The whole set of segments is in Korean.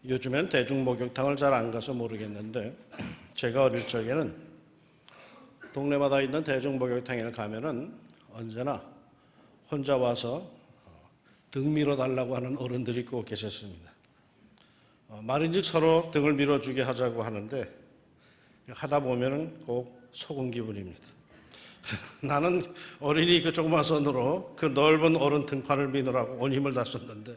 요즘엔 대중목욕탕을 잘 안 가서 모르겠는데 제가 어릴 적에는 동네마다 있는 대중목욕탕에 가면은 언제나 혼자 와서 등 밀어달라고 하는 어른들이 꼭 계셨습니다. 말인즉 서로 등을 밀어주게 하자고 하는데 하다 보면은 꼭 속은 기분입니다. 나는 어린이 그 조그만 손으로 그 넓은 어른 등판을 미느라고 온 힘을 다 썼는데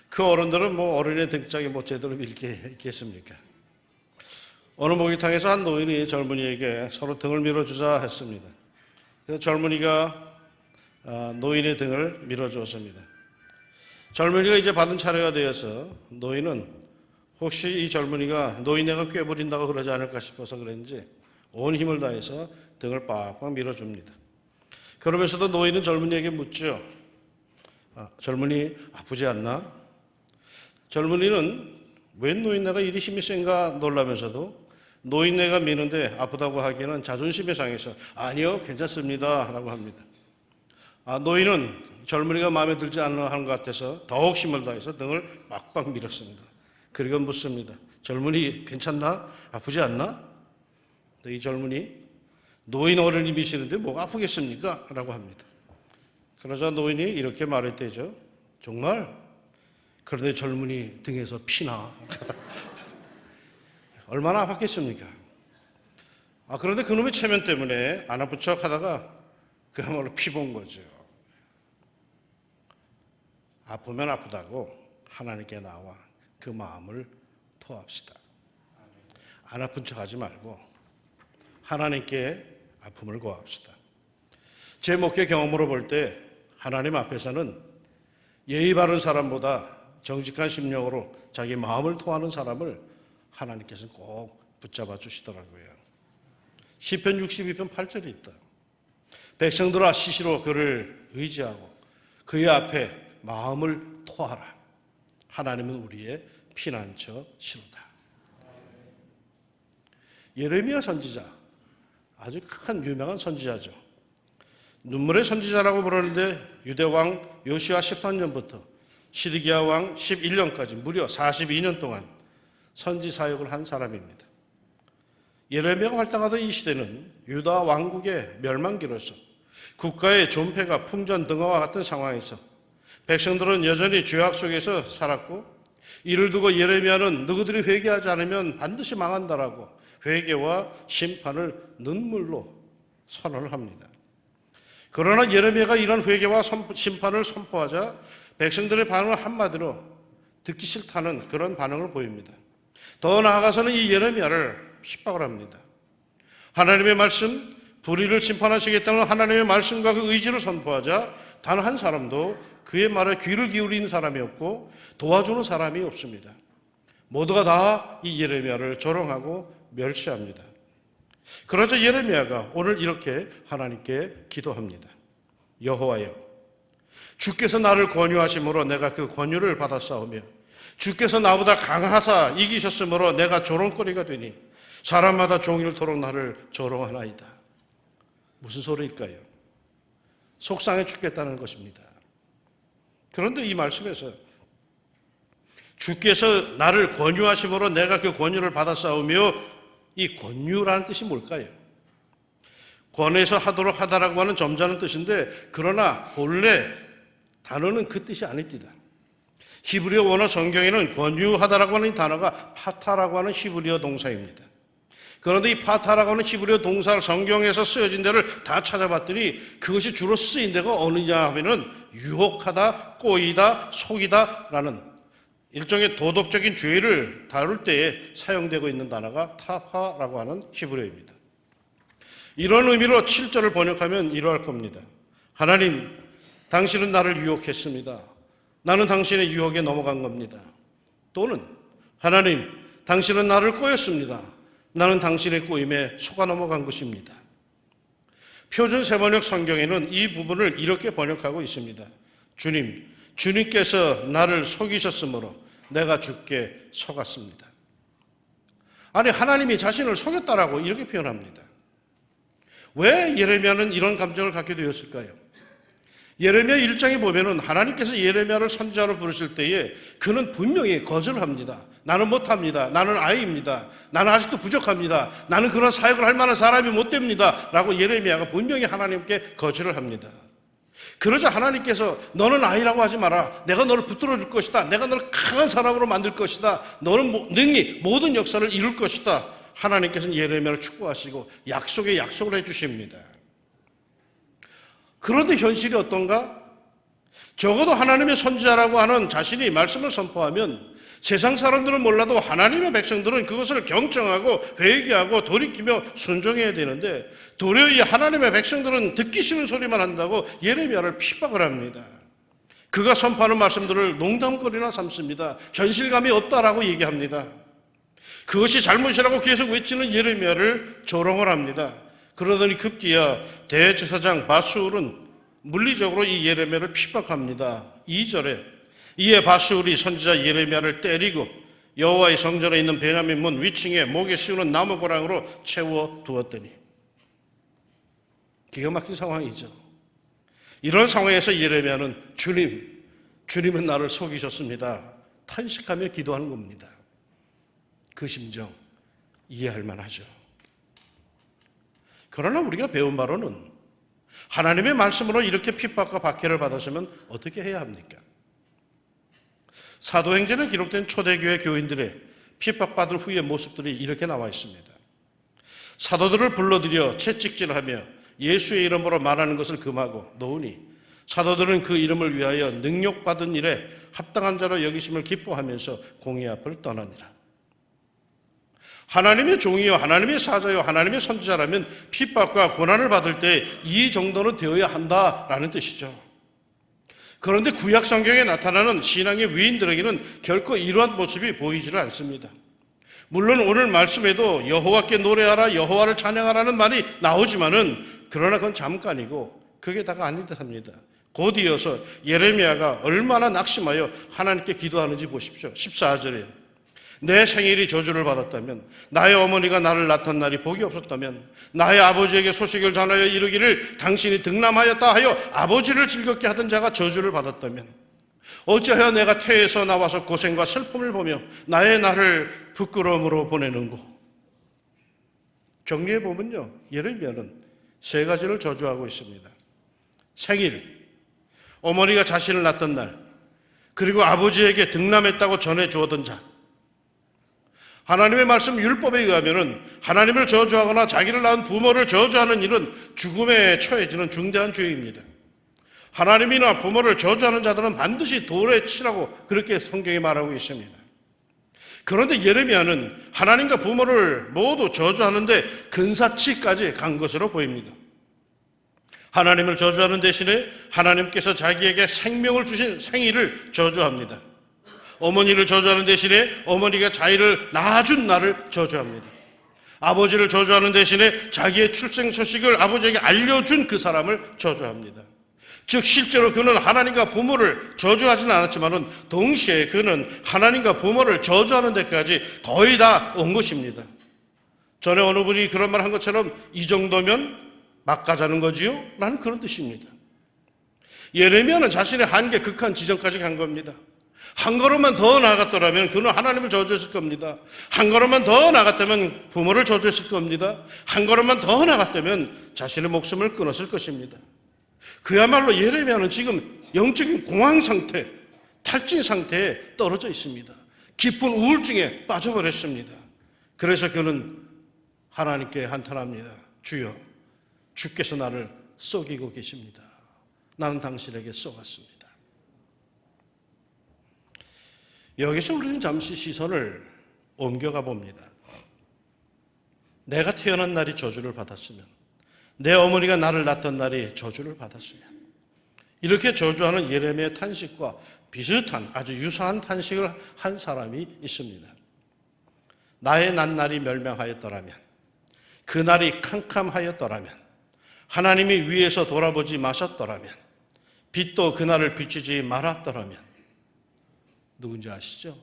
그 어른들은 뭐 어른의 등짝에 뭐 제대로 밀게 있겠습니까? 어느 목욕탕에서 한 노인이 젊은이에게 서로 등을 밀어주자 했습니다. 그래서 젊은이가 노인의 등을 밀어주었습니다. 젊은이가 이제 받은 차례가 되어서 노인은 혹시 이 젊은이가 노인네가 꾀부린다고 그러지 않을까 싶어서 그랬는지 온 힘을 다해서 등을 빡빡 밀어줍니다. 그러면서도 노인은 젊은이에게 묻죠. 젊은이 아프지 않나? 젊은이는 웬 노인네가 이리 힘이 센가 놀라면서도 노인네가 미는데 아프다고 하기에는 자존심이 상해서 아니요 괜찮습니다 라고 합니다. 노인은 젊은이가 마음에 들지 않는 것 같아서 더욱 힘을 다해서 등을 빡빡 밀었습니다. 그리고 묻습니다. 젊은이 괜찮나? 아프지 않나? 이 젊은이 노인 어른이 미시는데 뭐가 아프겠습니까? 라고 합니다. 그러자 노인이 이렇게 말했대죠. 정말? 그런데 젊은이 등에서 피나. 얼마나 아팠겠습니까? 그런데 그놈의 체면 때문에 안 아픈 척 하다가 그야말로 피 본 거죠. 아프면 아프다고 하나님께 나와 그 마음을 토합시다. 안 아픈 척 하지 말고 하나님께 아픔을 고합시다. 제 목회 경험으로 볼 때 하나님 앞에서는 예의 바른 사람보다 정직한 심령으로 자기 마음을 토하는 사람을 하나님께서는 꼭 붙잡아 주시더라고요. 시편 62편 8절이 있다. 백성들아 시시로 그를 의지하고 그의 앞에 마음을 토하라. 하나님은 우리의 피난처 시로다. 예레미야 선지자, 아주 큰 유명한 선지자죠. 눈물의 선지자라고 부르는데 유대왕 요시아 13년부터 시드기야 왕 11년까지 무려 42년 동안 선지 사역을 한 사람입니다. 예레미야가 활동하던 이 시대는 유다 왕국의 멸망기로서 국가의 존폐가 풍전등화와 같은 상황에서 백성들은 여전히 죄악 속에서 살았고 이를 두고 예레미야는 너희들이 회개하지 않으면 반드시 망한다라고 회개와 심판을 눈물로 선언을 합니다. 그러나 예레미야가 이런 회개와 심판을 선포하자 백성들의 반응은 한마디로 듣기 싫다는 그런 반응을 보입니다. 더 나아가서는 이 예레미야를 핍박을 합니다. 하나님의 말씀, 불의를 심판하시겠다는 하나님의 말씀과 그 의지를 선포하자 단 한 사람도 그의 말에 귀를 기울이는 사람이 없고 도와주는 사람이 없습니다. 모두가 다 이 예레미야를 조롱하고 멸시합니다. 그러자 예레미야가 오늘 이렇게 하나님께 기도합니다. 여호와여, 주께서 나를 권유하심으로 내가 그 권유를 받았사오며 주께서 나보다 강하사 이기셨으므로 내가 조롱거리가 되니 사람마다 종일토록 나를 조롱하나이다. 무슨 소리일까요? 속상해 죽겠다는 것입니다. 그런데 이 말씀에서 주께서 나를 권유하심으로 내가 그 권유를 받았사오며 이 권유라는 뜻이 뭘까요? 권해서 하도록 하다라고 하는 점잖은 뜻인데 그러나 본래 단어는 그 뜻이 아닙니다. 히브리어 원어 성경에는 권유하다라고 하는 이 단어가 파타라고 하는 히브리어 동사입니다. 그런데 이 파타라고 하는 히브리어 동사를 성경에서 쓰여진 데를 다 찾아봤더니 그것이 주로 쓰인 데가 어느냐 하면은 유혹하다, 꼬이다, 속이다라는 일종의 도덕적인 죄를 다룰 때에 사용되고 있는 단어가 타파라고 하는 히브리어입니다. 이런 의미로 7절을 번역하면 이러할 겁니다. 하나님, 당신은 나를 유혹했습니다. 나는 당신의 유혹에 넘어간 겁니다. 또는 하나님, 당신은 나를 꼬였습니다. 나는 당신의 꼬임에 속아 넘어간 것입니다. 표준 세번역 성경에는 이 부분을 이렇게 번역하고 있습니다. 주님, 주님께서 나를 속이셨으므로 내가 주께 속았습니다. 아니, 하나님이 자신을 속였다라고 이렇게 표현합니다. 왜 예레미야는 이런 감정을 갖게 되었을까요? 예레미야 1장에 보면은 하나님께서 예레미야를 선지자로 부르실 때에 그는 분명히 거절을 합니다. 나는 못합니다. 나는 아이입니다. 나는 아직도 부족합니다. 나는 그런 사역을 할 만한 사람이 못 됩니다. 라고 예레미야가 분명히 하나님께 거절을 합니다. 그러자 하나님께서 너는 아이라고 하지 마라. 내가 너를 붙들어 줄 것이다. 내가 너를 강한 사람으로 만들 것이다. 너는 능히 모든 역사를 이룰 것이다. 하나님께서는 예레미야를 축복하시고 약속에 약속을 해주십니다. 그런데 현실이 어떤가? 적어도 하나님의 선지자라고 하는 자신이 말씀을 선포하면 세상 사람들은 몰라도 하나님의 백성들은 그것을 경청하고 회개하고 돌이키며 순종해야 되는데 도리어 이 하나님의 백성들은 듣기 싫은 소리만 한다고 예레미야를 핍박을 합니다. 그가 선포하는 말씀들을 농담거리나 삼습니다. 현실감이 없다라고 얘기합니다. 그것이 잘못이라고 계속 외치는 예레미야를 조롱을 합니다. 그러더니 급기야 대제사장 바수울은 물리적으로 이 예레미야를 핍박합니다. 2절에 이에 바수울이 선지자 예레미야를 때리고 여호와의 성전에 있는 베냐민 문 위층에 목에 씌우는 나무 고랑으로 채워 두었더니. 기가 막힌 상황이죠. 이런 상황에서 예레미야는 주님은 나를 속이셨습니다. 탄식하며 기도하는 겁니다. 그 심정 이해할 만하죠. 그러나 우리가 배운 바로는 하나님의 말씀으로 이렇게 핍박과 박해를 받았으면 어떻게 해야 합니까? 사도행전에 기록된 초대교회 교인들의 핍박받은 후의 모습들이 이렇게 나와 있습니다. 사도들을 불러들여 채찍질하며 예수의 이름으로 말하는 것을 금하고 놓으니 사도들은 그 이름을 위하여 능욕받은 일에 합당한 자로 여기심을 기뻐하면서 공의 앞을 떠나니라. 하나님의 종이요 하나님의 사자요 하나님의 선지자라면 핍박과 고난을 받을 때 이 정도는 되어야 한다라는 뜻이죠. 그런데 구약 성경에 나타나는 신앙의 위인들에게는 결코 이러한 모습이 보이지를 않습니다. 물론 오늘 말씀에도 여호와께 노래하라 여호와를 찬양하라는 말이 나오지만은 그러나 그건 잠깐이고 그게 다가 아닌 듯합니다. 곧 이어서 예레미야가 얼마나 낙심하여 하나님께 기도하는지 보십시오. 14절에 내 생일이 저주를 받았다면 나의 어머니가 나를 낳던 날이 복이 없었다면 나의 아버지에게 소식을 전하여 이르기를 당신이 등남하였다 하여 아버지를 즐겁게 하던 자가 저주를 받았다면 어찌하여 내가 태에서 나와서 고생과 슬픔을 보며 나의 날을 부끄러움으로 보내는고. 정리해보면요 예레미야는 세 가지를 저주하고 있습니다. 생일, 어머니가 자신을 낳던 날, 그리고 아버지에게 등남했다고 전해주었던 자. 하나님의 말씀 율법에 의하면 하나님을 저주하거나 자기를 낳은 부모를 저주하는 일은 죽음에 처해지는 중대한 죄입니다. 하나님이나 부모를 저주하는 자들은 반드시 돌에 치라고 그렇게 성경이 말하고 있습니다. 그런데 예레미야는 하나님과 부모를 모두 저주하는데 근사치까지 간 것으로 보입니다. 하나님을 저주하는 대신에 하나님께서 자기에게 생명을 주신 생일을 저주합니다. 어머니를 저주하는 대신에 어머니가 자기를 낳아준 날을 저주합니다. 아버지를 저주하는 대신에 자기의 출생 소식을 아버지에게 알려준 그 사람을 저주합니다. 즉 실제로 그는 하나님과 부모를 저주하지는 않았지만 동시에 그는 하나님과 부모를 저주하는 데까지 거의 다 온 것입니다. 전에 어느 분이 그런 말 한 것처럼 이 정도면 막 가자는 거지요? 라는 그런 뜻입니다. 예레미야는 자신의 한계 극한 지점까지 간 겁니다. 한 걸음만 더 나아갔더라면 그는 하나님을 저주했을 겁니다. 한 걸음만 더 나아갔다면 부모를 저주했을 겁니다. 한 걸음만 더 나아갔다면 자신의 목숨을 끊었을 것입니다. 그야말로 예레미야는 지금 영적인 공황 상태, 탈진 상태에 떨어져 있습니다. 깊은 우울증에 빠져버렸습니다. 그래서 그는 하나님께 한탄합니다. 주여, 주께서 나를 속이고 계십니다. 나는 당신에게 속았습니다. 여기서 우리는 잠시 시선을 옮겨가 봅니다. 내가 태어난 날이 저주를 받았으면, 내 어머니가 나를 낳던 날이 저주를 받았으면, 이렇게 저주하는 예레미야의 탄식과 비슷한 아주 유사한 탄식을 한 사람이 있습니다. 나의 난 날이 멸망하였더라면, 그 날이 캄캄하였더라면, 하나님이 위에서 돌아보지 마셨더라면, 빛도 그날을 비추지 말았더라면. 누군지 아시죠?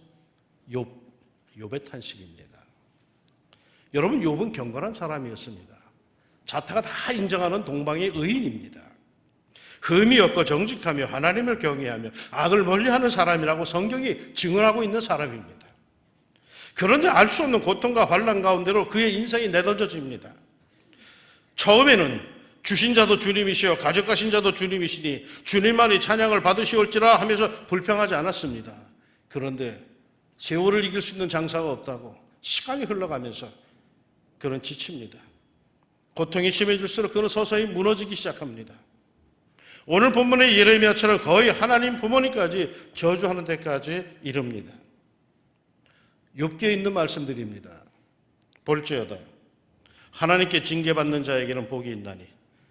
욥의 탄식입니다. 여러분, 욥은 경건한 사람이었습니다. 자타가 다 인정하는 동방의 의인입니다. 흠이 없고 정직하며 하나님을 경외하며 악을 멀리하는 사람이라고 성경이 증언하고 있는 사람입니다. 그런데 알 수 없는 고통과 환난 가운데로 그의 인생이 내던져집니다. 처음에는 주신 자도 주님이시여 가져가신 자도 주님이시니 주님만이 찬양을 받으시올지라 하면서 불평하지 않았습니다. 그런데 세월을 이길 수 있는 장사가 없다고 시간이 흘러가면서 그는 지칩니다. 고통이 심해질수록 그는 서서히 무너지기 시작합니다. 오늘 본문의 예레미야처럼 거의 하나님 부모님까지 저주하는 데까지 이릅니다. 욥기에 있는 말씀들입니다. 볼지어다 하나님께 징계받는 자에게는 복이 있나니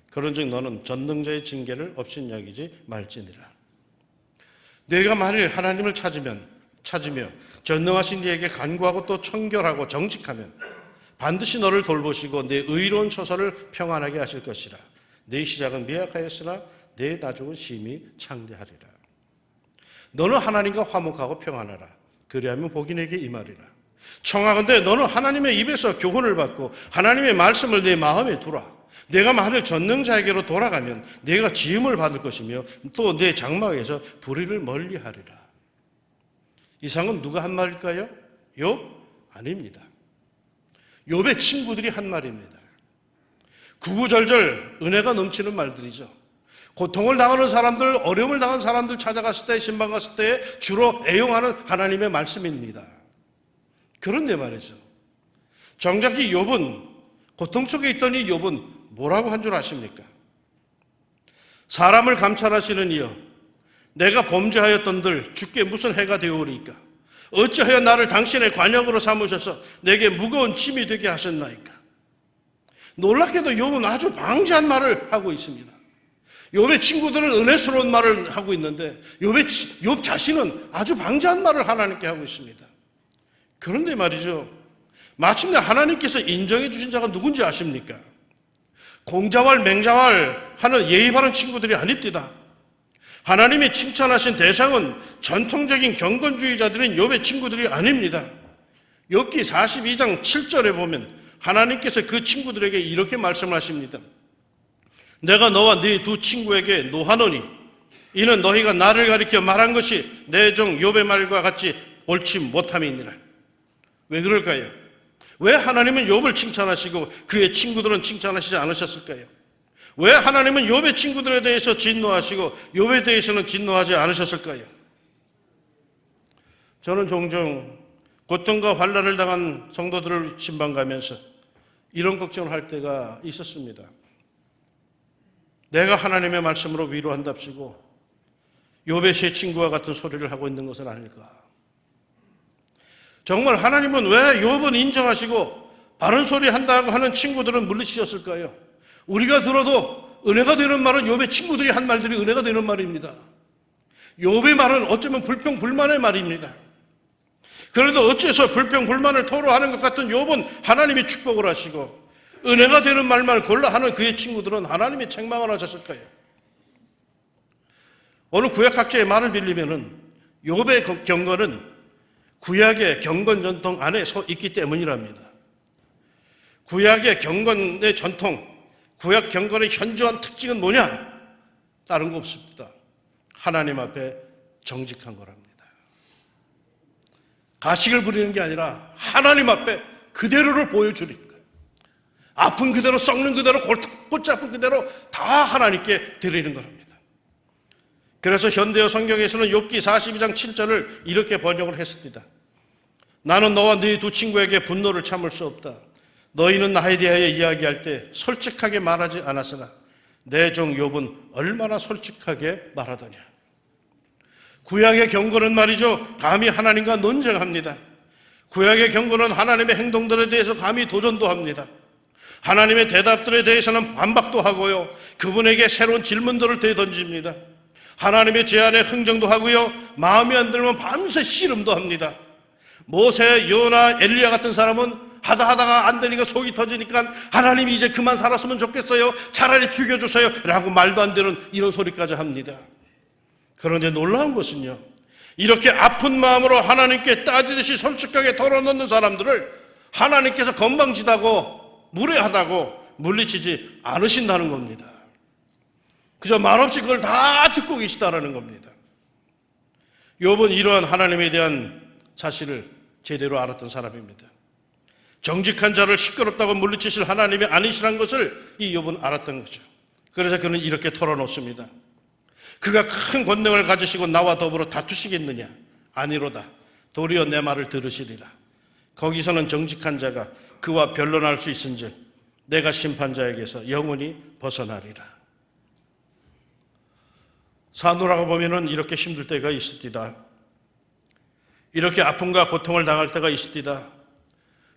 그런즉 너는 전능자의 징계를 업신여기지 말지니라. 내가 만일 하나님을 찾으며 전능하신 이에게 간구하고 또 청결하고 정직하면 반드시 너를 돌보시고 내 의로운 처소를 평안하게 하실 것이라. 내 시작은 미약하였으나 내 나중은 심히 창대하리라. 너는 하나님과 화목하고 평안하라. 그리하면 복이 내게 임하리라. 청하건대 너는 하나님의 입에서 교훈을 받고 하나님의 말씀을 내 마음에 두라. 내가 만일 전능자에게로 돌아가면 내가 지음을 받을 것이며 또 내 장막에서 불의를 멀리하리라. 이상은 누가 한 말일까요? 욥? 아닙니다. 욥의 친구들이 한 말입니다. 구구절절 은혜가 넘치는 말들이죠. 고통을 당하는 사람들, 어려움을 당하는 사람들 찾아갔을 때, 신방 갔을 때 주로 애용하는 하나님의 말씀입니다. 그런데 말이죠. 정작 이 욥은, 고통 속에 있던 이 욥은 뭐라고 한 줄 아십니까? 사람을 감찰하시는 이여, 내가 범죄하였던들 주께 무슨 해가 되오리까? 어찌하여 나를 당신의 관역으로 삼으셔서 내게 무거운 짐이 되게 하셨나이까? 놀랍게도 욥은 아주 방지한 말을 하고 있습니다. 욥의 친구들은 은혜스러운 말을 하고 있는데 욥 자신은 아주 방지한 말을 하나님께 하고 있습니다. 그런데 말이죠. 마침내 하나님께서 인정해 주신 자가 누군지 아십니까? 공자왈 맹자왈 하는 예의 바른 친구들이 아닙니다. 하나님이 칭찬하신 대상은 전통적인 경건주의자들인 욥의 친구들이 아닙니다. 욥기 42장 7절에 보면 하나님께서 그 친구들에게 이렇게 말씀하십니다. 내가 너와 네 두 친구에게 노하노니 이는 너희가 나를 가리켜 말한 것이 내 종 욥의 말과 같이 옳지 못함이니라. 왜 그럴까요? 왜 하나님은 욥을 칭찬하시고 그의 친구들은 칭찬하시지 않으셨을까요? 왜 하나님은 욥의 친구들에 대해서 진노하시고 욥에 대해서는 진노하지 않으셨을까요? 저는 종종 고통과 환난을 당한 성도들을 신방가면서 이런 걱정을 할 때가 있었습니다. 내가 하나님의 말씀으로 위로한답시고 욥의 세 친구와 같은 소리를 하고 있는 것은 아닐까? 정말 하나님은 왜 욥은 인정하시고 바른 소리 한다고 하는 친구들은 물리치셨을까요? 우리가 들어도 은혜가 되는 말은 욥의 친구들이 한 말들이 은혜가 되는 말입니다. 욥의 말은 어쩌면 불평불만의 말입니다. 그래도 어째서 불평불만을 토로하는 것 같은 욥은 하나님이 축복을 하시고 은혜가 되는 말만 골라 하는 그의 친구들은 하나님이 책망을 하셨을까요? 어느 구약학자의 말을 빌리면은 욥의 경건은 구약의 경건 전통 안에 서 있기 때문이랍니다. 구약의 경건의 전통, 구약 경건의 현저한 특징은 뭐냐? 다른 거 없습니다. 하나님 앞에 정직한 거랍니다. 가식을 부리는 게 아니라 하나님 앞에 그대로를 보여주는 거예요. 아픈 그대로, 썩는 그대로, 골치 아픈 그대로 다 하나님께 드리는 겁니다. 그래서 현대어 성경에서는 욥기 42장 7절을 이렇게 번역을 했습니다. 나는 너와 네 두 친구에게 분노를 참을 수 없다. 너희는 나에 대하여 이야기할 때 솔직하게 말하지 않았으나 내 종 욥은 얼마나 솔직하게 말하더냐. 구약의 경건은 말이죠, 감히 하나님과 논쟁합니다. 구약의 경건은 하나님의 행동들에 대해서 감히 도전도 합니다. 하나님의 대답들에 대해서는 반박도 하고요, 그분에게 새로운 질문들을 되던집니다. 하나님의 제안에 흥정도 하고요, 마음에 안 들면 밤새 씨름도 합니다. 모세, 요나, 엘리야 같은 사람은 하다가 안 되니까 속이 터지니까 하나님이 이제 그만 살았으면 좋겠어요, 차라리 죽여주세요 라고 말도 안 되는 이런 소리까지 합니다. 그런데 놀라운 것은요, 이렇게 아픈 마음으로 하나님께 따지듯이 솔직하게 털어놓는 사람들을 하나님께서 건방지다고 무례하다고 물리치지 않으신다는 겁니다. 그저 말없이 그걸 다 듣고 계시다라는 겁니다. 욥은 이러한 하나님에 대한 사실을 제대로 알았던 사람입니다. 정직한 자를 시끄럽다고 물리치실 하나님이 아니시란 것을 이 욥은 알았던 거죠. 그래서 그는 이렇게 털어놓습니다. 그가 큰 권능을 가지시고 나와 더불어 다투시겠느냐? 아니로다. 도리어 내 말을 들으시리라. 거기서는 정직한 자가 그와 변론할 수 있은즉 내가 심판자에게서 영원히 벗어나리라. 사노라가 보면은 이렇게 힘들 때가 있습니다. 이렇게 아픔과 고통을 당할 때가 있습니다.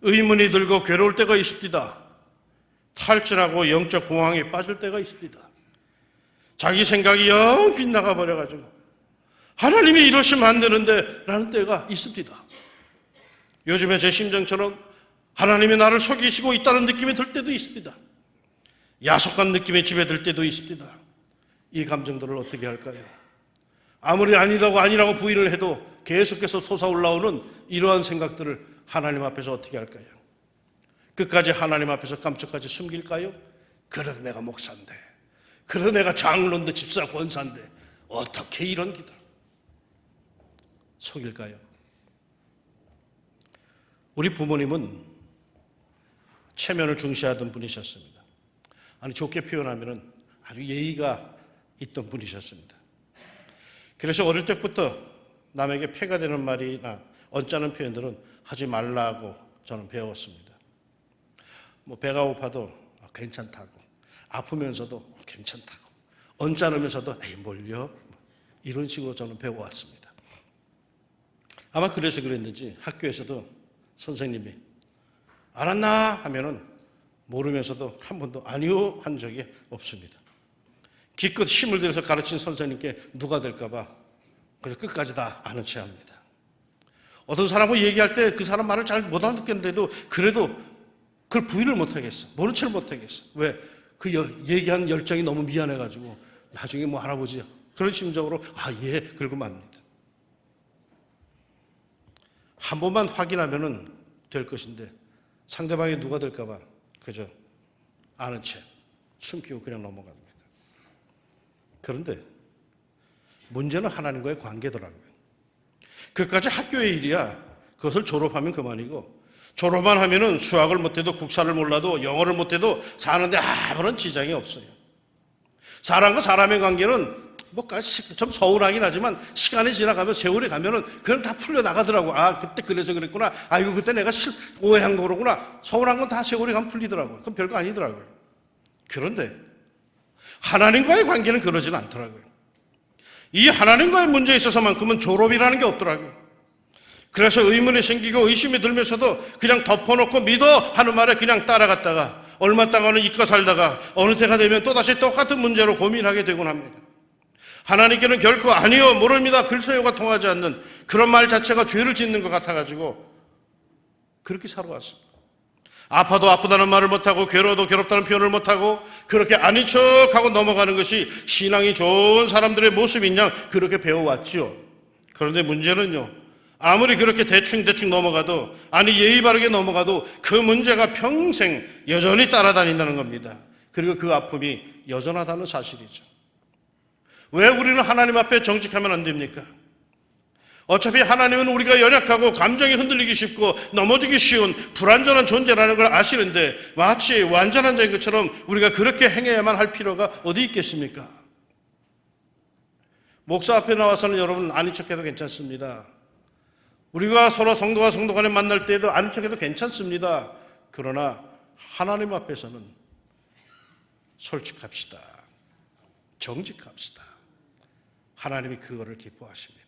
의문이 들고 괴로울 때가 있습니다. 탈진하고 영적 공황에 빠질 때가 있습니다. 자기 생각이 영 빗나가 버려가지고 하나님이 이러시면 안 되는데 라는 때가 있습니다. 요즘에 제 심정처럼 하나님이 나를 속이시고 있다는 느낌이 들 때도 있습니다. 야속한 느낌이 집에 들 때도 있습니다. 이 감정들을 어떻게 할까요? 아무리 아니라고 부인을 해도 계속해서 솟아올라오는 이러한 생각들을 하나님 앞에서 어떻게 할까요? 끝까지 하나님 앞에서 감쪽같이 숨길까요? 그래도 내가 목사인데, 그래도 내가 장로인데, 집사 권사인데 어떻게 이런 기도 속일까요? 우리 부모님은 체면을 중시하던 분이셨습니다. 아니 좋게 표현하면 아주 예의가 있던 분이셨습니다. 그래서 어릴 때부터 남에게 폐가 되는 말이나 언짢은 표현들은 하지 말라고 저는 배웠습니다. 배가 고파도 괜찮다고, 아프면서도 괜찮다고, 언짢으면서도 에이 뭘요? 이런 식으로 저는 배워왔습니다. 아마 그래서 그랬는지 학교에서도 선생님이 알았나 하면은 모르면서도 한 번도 아니요 한 적이 없습니다. 기껏 힘을 들여서 가르친 선생님께 누가 될까봐 그래서 끝까지 다 아는 체 합니다. 어떤 사람하고 얘기할 때 그 사람 말을 잘 못 알아듣겠는데도 그래도 그걸 부인을 못하겠어. 모른 체를 못하겠어. 왜? 그 얘기한 열정이 너무 미안해가지고 나중에 할아버지 그런 심정으로 예 그러고 맙니다. 한 번만 확인하면은 될 것인데 상대방이 누가 될까봐 그저 아는 채 숨기고 그냥 넘어갑니다. 그런데 문제는 하나님과의 관계더라고요. 그까지 학교의 일이야. 그것을 졸업하면 그만이고 졸업만 하면은 수학을 못해도 국사를 몰라도 영어를 못해도 사는데 아무런 지장이 없어요. 사람과 사람의 관계는 좀 서운하긴 하지만 시간이 지나가면 세월이 가면은 그냥 다 풀려나가더라고. 그때 그래서 그랬구나. 이거 그때 내가 오해한 거로구나. 서운한 건 다 세월이 가면 풀리더라고요. 그건 별거 아니더라고요. 그런데 하나님과의 관계는 그러진 않더라고요. 이 하나님과의 문제에 있어서만큼은 졸업이라는 게 없더라고요. 그래서 의문이 생기고 의심이 들면서도 그냥 덮어놓고 믿어 하는 말에 그냥 따라갔다가 얼마 있다가는 잊고 살다가 어느 때가 되면 또다시 똑같은 문제로 고민하게 되곤 합니다. 하나님께는 결코 아니요 모릅니다 글쎄요가 통하지 않는 그런 말 자체가 죄를 짓는 것 같아가지고 그렇게 살아왔습니다. 아파도 아프다는 말을 못하고 괴로워도 괴롭다는 표현을 못하고 그렇게 아닌 척하고 넘어가는 것이 신앙이 좋은 사람들의 모습인 양 그렇게 배워왔지요. 그런데 문제는요, 아무리 그렇게 대충 넘어가도 예의 바르게 넘어가도 그 문제가 평생 여전히 따라다닌다는 겁니다. 그리고 그 아픔이 여전하다는 사실이죠. 왜 우리는 하나님 앞에 정직하면 안 됩니까? 어차피 하나님은 우리가 연약하고 감정이 흔들리기 쉽고 넘어지기 쉬운 불완전한 존재라는 걸 아시는데 마치 완전한 자인 것처럼 우리가 그렇게 행해야만 할 필요가 어디 있겠습니까? 목사 앞에 나와서는 여러분 아닌 척해도 괜찮습니다. 우리가 서로 성도가 성도 간에 만날 때에도 아닌 척해도 괜찮습니다. 그러나 하나님 앞에서는 솔직합시다. 정직합시다. 하나님이 그거를 기뻐하십니다.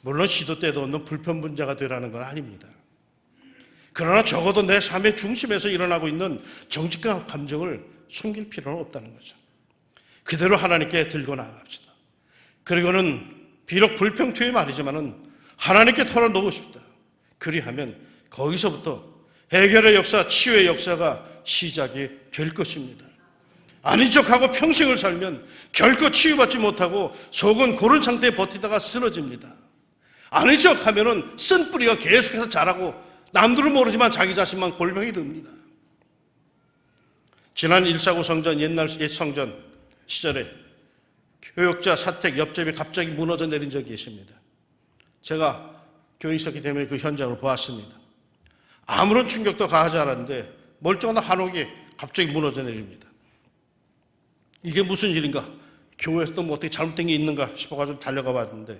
물론 시도 때도 없는 불편분자가 되라는 건 아닙니다. 그러나 적어도 내 삶의 중심에서 일어나고 있는 정직한 감정을 숨길 필요는 없다는 거죠. 그대로 하나님께 들고 나아갑시다. 그리고는 비록 불평투의 말이지만은 하나님께 털어놓으십시다. 그리하면 거기서부터 해결의 역사, 치유의 역사가 시작이 될 것입니다. 아닌 척하고 평생을 살면 결코 치유받지 못하고 속은 고른 상태에 버티다가 쓰러집니다. 아닌 척하면은 쓴 뿌리가 계속해서 자라고 남들은 모르지만 자기 자신만 골병이 듭니다. 지난 149 성전, 옛날 옛 성전 시절에 교역자 사택 옆집이 갑자기 무너져 내린 적이 있습니다. 제가 교회에 있었기 때문에 그 현장을 보았습니다. 아무런 충격도 가하지 않았는데 멀쩡한 한옥이 갑자기 무너져 내립니다. 이게 무슨 일인가? 교회에서도 뭐 어떻게 잘못된 게 있는가 싶어가지고 달려가 봤는데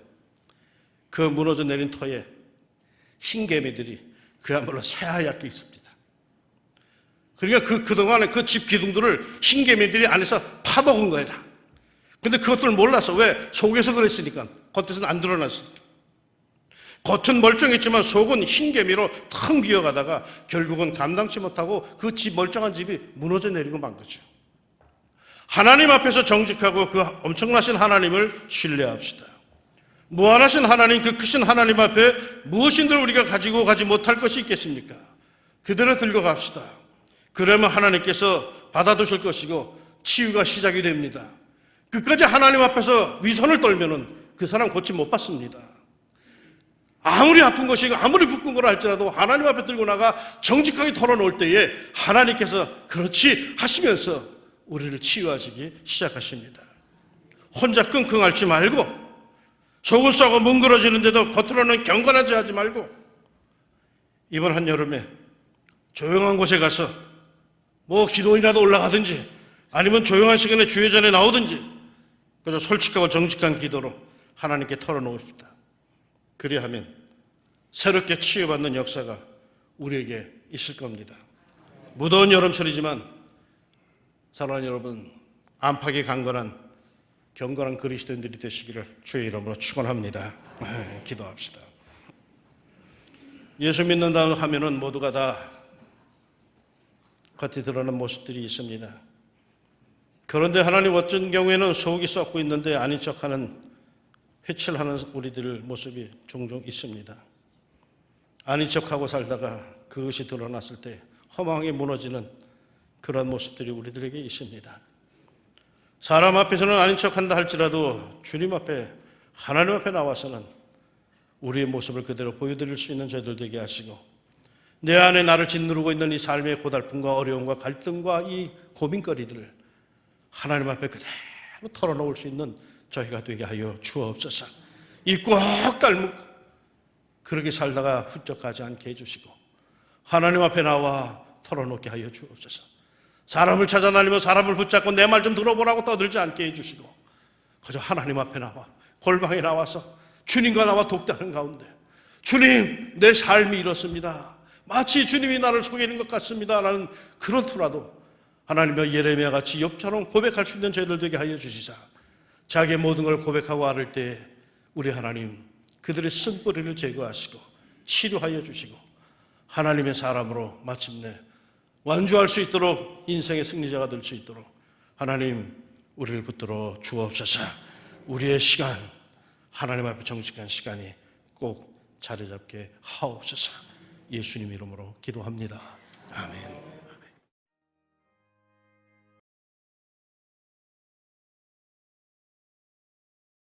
그 무너져 내린 터에 흰개미들이 그야말로 새하얗게 있습니다. 그러니까 그동안에 그 집 기둥들을 흰개미들이 안에서 파먹은 거야. 근데 그것들을 몰라서 왜? 속에서 그랬으니까. 겉에서는 안 드러났으니까. 겉은 멀쩡했지만 속은 흰개미로 텅 비어가다가 결국은 감당치 못하고 그 집 멀쩡한 집이 무너져 내리고 만 거죠. 하나님 앞에서 정직하고 그 엄청나신 하나님을 신뢰합시다. 무한하신 하나님, 그 크신 하나님 앞에 무엇인들 우리가 가지고 가지 못할 것이 있겠습니까? 그대로 들고 갑시다. 그러면 하나님께서 받아두실 것이고 치유가 시작이 됩니다. 끝까지 하나님 앞에서 위선을 떨면은 그 사람 고침 못 받습니다. 아무리 아픈 것이고 아무리 부끄러운 걸 할지라도 하나님 앞에 들고 나가 정직하게 털어놓을 때에 하나님께서 그렇지 하시면서 우리를 치유하시기 시작하십니다. 혼자 끙끙 앓지 말고 속은 썩어 뭉그러지는데도 겉으로는 경건하지 하지 말고 이번 한여름에 조용한 곳에 가서 뭐 기도인이라도 올라가든지 아니면 조용한 시간에 주회전에 나오든지 그래서 솔직하고 정직한 기도로 하나님께 털어놓읍시다. 그리하면 새롭게 치유받는 역사가 우리에게 있을 겁니다. 무더운 여름철이지만 사랑하는 여러분, 안팎이 강건한 경건한 그리스도인들이 되시기를 주의 이름으로 축원합니다. 기도합시다. 예수 믿는다 하면은 모두가 다 겉이 드러나는 모습들이 있습니다. 그런데 하나님 어떤 경우에는 속이 썩고 있는데 아닌 척하는 회칠하는 우리들 모습이 종종 있습니다. 아닌 척하고 살다가 그것이 드러났을 때 허망하게 무너지는 그런 모습들이 우리들에게 있습니다. 사람 앞에서는 아닌 척한다 할지라도 주님 앞에 하나님 앞에 나와서는 우리의 모습을 그대로 보여드릴 수 있는 저희들 되게 하시고 내 안에 나를 짓누르고 있는 이 삶의 고달픔과 어려움과 갈등과 이 고민거리들을 하나님 앞에 그대로 털어놓을 수 있는 저희가 되게 하여 주옵소서. 이 꼭 닮고 그렇게 살다가 훌쩍 가지 않게 해주시고 하나님 앞에 나와 털어놓게 하여 주옵소서. 사람을 찾아다니며 사람을 붙잡고 내 말 좀 들어보라고 떠들지 않게 해주시고 그저 하나님 앞에 나와 골방에 나와서 주님과 나와 독대하는 가운데 주님 내 삶이 이렇습니다. 마치 주님이 나를 속이는 것 같습니다 라는 그런 투라도 하나님의 예레미야 같이 욥처럼 고백할 수 있는 저희들 되게 하여 주시자. 자기의 모든 걸 고백하고 앓을 때 우리 하나님 그들의 쓴뿌리를 제거하시고 치료하여 주시고 하나님의 사람으로 마침내 완주할 수 있도록 인생의 승리자가 될 수 있도록 하나님 우리를 붙들어 주옵소서. 우리의 시간 하나님 앞에 정직한 시간이 꼭 자리 잡게 하옵소서. 예수님 이름으로 기도합니다. 아멘.